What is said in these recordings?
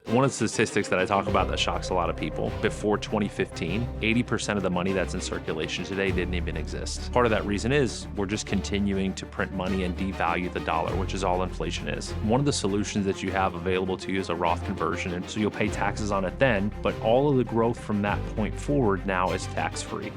One of the statistics that I talk about that shocks a lot of people, before 2015, 80% of the money that's in circulation today didn't even exist. Part of that reason is we're just continuing to print money and devalue the dollar, which is all inflation is. One of the solutions that you have available to you is a Roth conversion, and so you'll pay taxes on it then, but all of the growth from that point forward now is tax-free.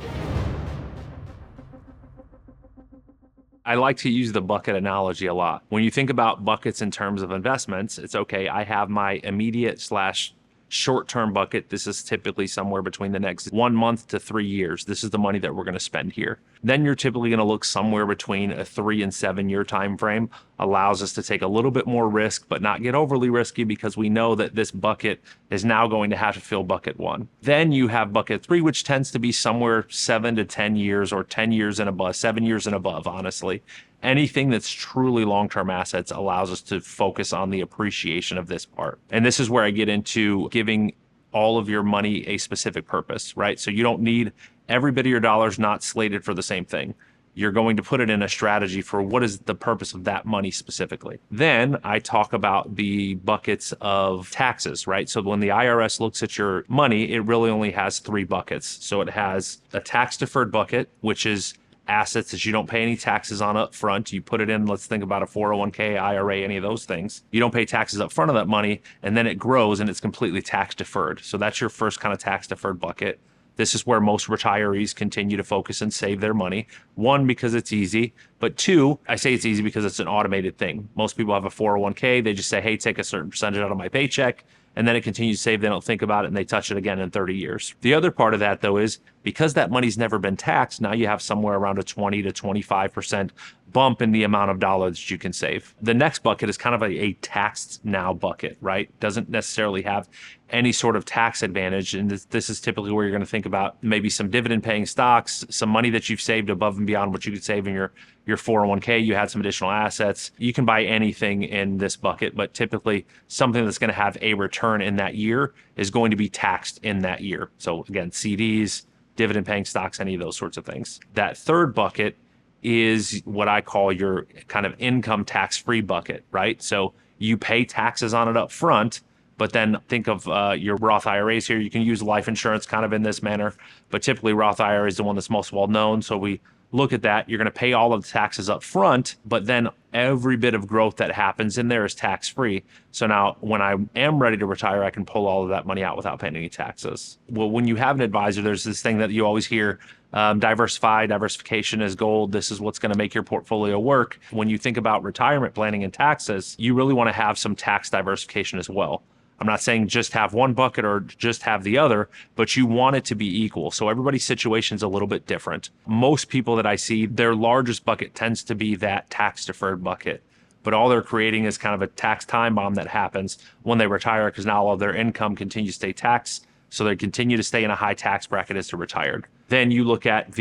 I like to use the bucket analogy a lot. When you think about buckets in terms of investments, it's okay, I have my immediate / short-term bucket. This is typically somewhere between the next 1 month to 3 years. This is the money that we're going to spend here. Then you're typically going to look somewhere between a 3 and 7 year time frame. Allows us to take a little bit more risk, but not get overly risky because we know that this bucket is now going to have to fill bucket 1. Then you have bucket 3, which tends to be somewhere 7 to 10 years or 10 years and above, 7 years and above, honestly. Anything that's truly long-term assets allows us to focus on the appreciation of this part. And this is where I get into giving all of your money a specific purpose, right? So you don't need every bit of your dollars not slated for the same thing. You're going to put it in a strategy for what is the purpose of that money specifically. Then I talk about the buckets of taxes, right? So when the IRS looks at your money, it really only has 3 buckets. So it has a tax deferred bucket, which is assets that you don't pay any taxes on up front. You put it in, let's think about a 401k, IRA, any of those things. You don't pay taxes up front of that money, and then it grows and it's completely tax deferred. So that's your first kind of tax deferred bucket. This is where most retirees continue to focus and save their money. 1, because it's easy, but 2, I say it's easy because it's an automated thing. Most people have a 401k. They just say, hey, take a certain percentage out of my paycheck, and then it continues to save. They don't think about it, and they touch it again in 30 years. The other part of that, though, is because that money's never been taxed, now you have somewhere around a 20 to 25% bump in the amount of dollars that you can save. The next bucket is kind of a taxed now bucket, right? Doesn't necessarily have any sort of tax advantage. And this is typically where you're going to think about maybe some dividend paying stocks, some money that you've saved above and beyond what you could save in your 401k. You had some additional assets. You can buy anything in this bucket, but typically something that's going to have a return in that year is going to be taxed in that year. So again, CDs, dividend paying stocks, any of those sorts of things. That third bucket is what I call your kind of income tax-free bucket, right? So you pay taxes on it up front, but then think of your Roth IRAs here. You can use life insurance kind of in this manner, but typically Roth IRA is the one that's most well known. So we look at that. You're going to pay all of the taxes up front, but then every bit of growth that happens in there is tax-free. So now when I am ready to retire, I can pull all of that money out without paying any taxes. Well, when you have an advisor, there's this thing that you always hear, diversification is gold. This is what's going to make your portfolio work. When you think about retirement planning and taxes, you really want to have some tax diversification as well. I'm not saying just have one bucket or just have the other, but you want it to be equal. So everybody's situation is a little bit different. Most people that I see, their largest bucket tends to be that tax deferred bucket, but all they're creating is kind of a tax time bomb that happens when they retire because now all of their income continues to stay taxed. So they continue to stay in a high tax bracket as they're retired. Then you look at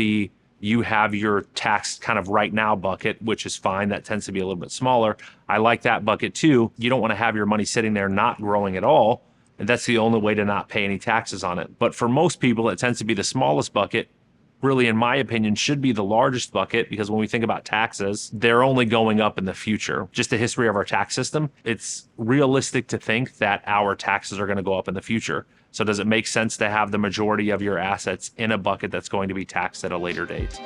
you have your tax kind of right now bucket, which is fine. That tends to be a little bit smaller. I like that bucket too. You don't want to have your money sitting there not growing at all. And that's the only way to not pay any taxes on it. But for most people, it tends to be the smallest bucket. Really, in my opinion, should be the largest bucket because when we think about taxes, they're only going up in the future. Just the history of our tax system, it's realistic to think that our taxes are going to go up in the future. So does it make sense to have the majority of your assets in a bucket that's going to be taxed at a later date?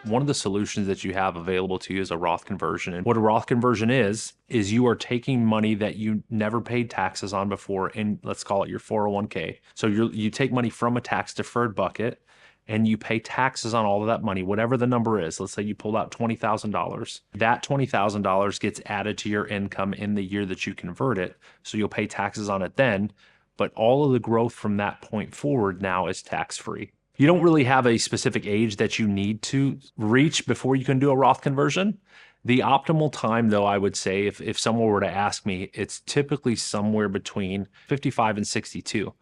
One of the solutions that you have available to you is a Roth conversion. And what a Roth conversion is you are taking money that you never paid taxes on before in, let's call it your 401k. So you take money from a tax deferred bucket and you pay taxes on all of that money, whatever the number is. Let's say you pulled out $20,000. That $20,000 gets added to your income in the year that you convert it. So you'll pay taxes on it then, but all of the growth from that point forward now is tax-free. You don't really have a specific age that you need to reach before you can do a Roth conversion. The optimal time, though, I would say, if someone were to ask me, it's typically somewhere between 55 and 62.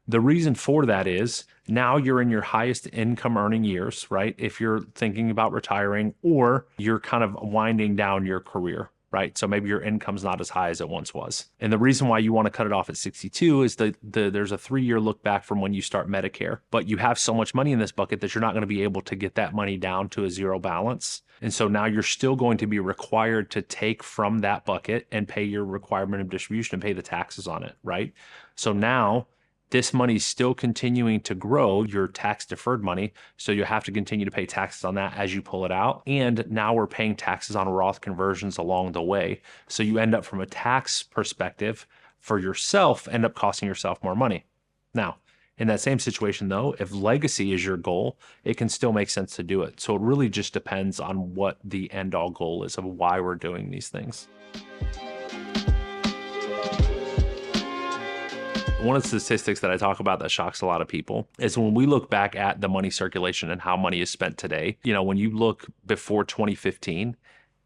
The reason for that is now you're in your highest income earning years, right? If you're thinking about retiring or you're kind of winding down your career, right? So maybe your income's not as high as it once was. And the reason why you want to cut it off at 62 is there's a 3-year look back from when you start Medicare, but you have so much money in this bucket that you're not going to be able to get that money down to a zero balance. And so now you're still going to be required to take from that bucket and pay your requirement of distribution and pay the taxes on it, right? So now this money is still continuing to grow, your tax deferred money. So you have to continue to pay taxes on that as you pull it out. And now we're paying taxes on Roth conversions along the way. So you end up, from a tax perspective for yourself, end up costing yourself more money. Now, in that same situation though, if legacy is your goal, it can still make sense to do it. So it really just depends on what the end all goal is of why we're doing these things. One of the statistics that I talk about that shocks a lot of people is when we look back at the money circulation and how money is spent today. When you look before 2015,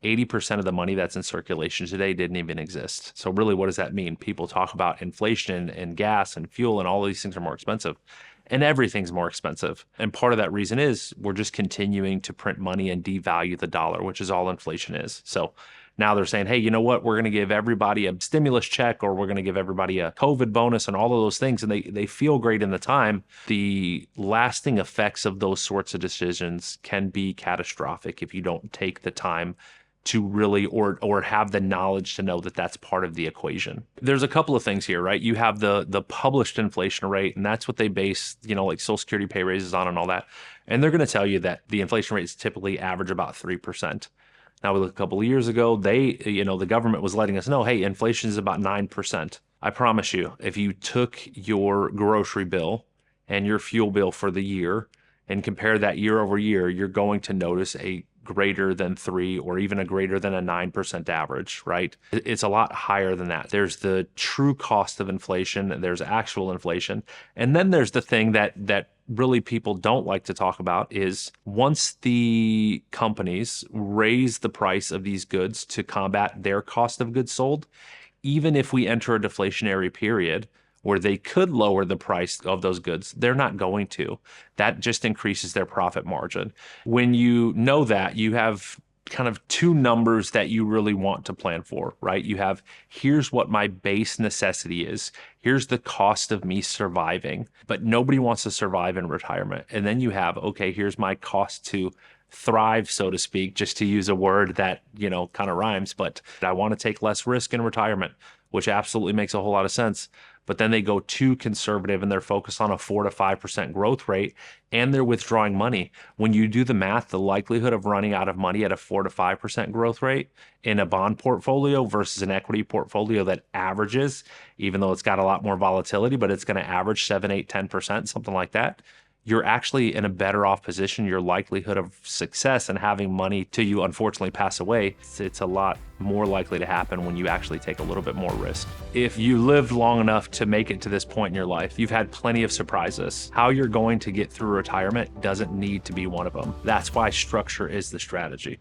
80% of the money that's in circulation today didn't even exist. So really, what does that mean? People talk about inflation and gas and fuel and all these things are more expensive. And everything's more expensive. And part of that reason is we're just continuing to print money and devalue the dollar, which is all inflation is. So now they're saying, hey, you know what? We're going to give everybody a stimulus check, or we're going to give everybody a COVID bonus and all of those things. And they feel great in the time. The lasting effects of those sorts of decisions can be catastrophic if you don't take the time to really, or have the knowledge to know that that's part of the equation. There's a couple of things here, right? You have the published inflation rate, and that's what they base, like Social Security pay raises on and all that. And they're going to tell you that the inflation rates typically average about 3%. Now, a couple of years ago, the government was letting us know, hey, inflation is about 9%. I promise you, if you took your grocery bill and your fuel bill for the year and compare that year over year, you're going to notice a greater than 3 or even a greater than a 9% average, right? It's a lot higher than that. There's the true cost of inflation, there's actual inflation, and then there's the thing that really people don't like to talk about is once the companies raise the price of these goods to combat their cost of goods sold, even if we enter a deflationary period where they could lower the price of those goods, they're not going to. That just increases their profit margin. When you know that, you have kind of two numbers that you really want to plan for, right? You have, here's what my base necessity is. Here's the cost of me surviving, but nobody wants to survive in retirement. And then you have, okay, here's my cost to thrive, so to speak, just to use a word that, kind of rhymes, but I want to take less risk in retirement, which absolutely makes a whole lot of sense. But then they go too conservative and they're focused on a 4 to 5% growth rate and they're withdrawing money. When you do the math, the likelihood of running out of money at a 4 to 5% growth rate in a bond portfolio versus an equity portfolio that averages, even though it's got a lot more volatility, but it's going to average 7, 8, 10%, something like that, you're actually in a better off position. Your likelihood of success and having money till you unfortunately pass away, it's a lot more likely to happen when you actually take a little bit more risk. If you lived long enough to make it to this point in your life, you've had plenty of surprises. How you're going to get through retirement doesn't need to be one of them. That's why structure is the strategy.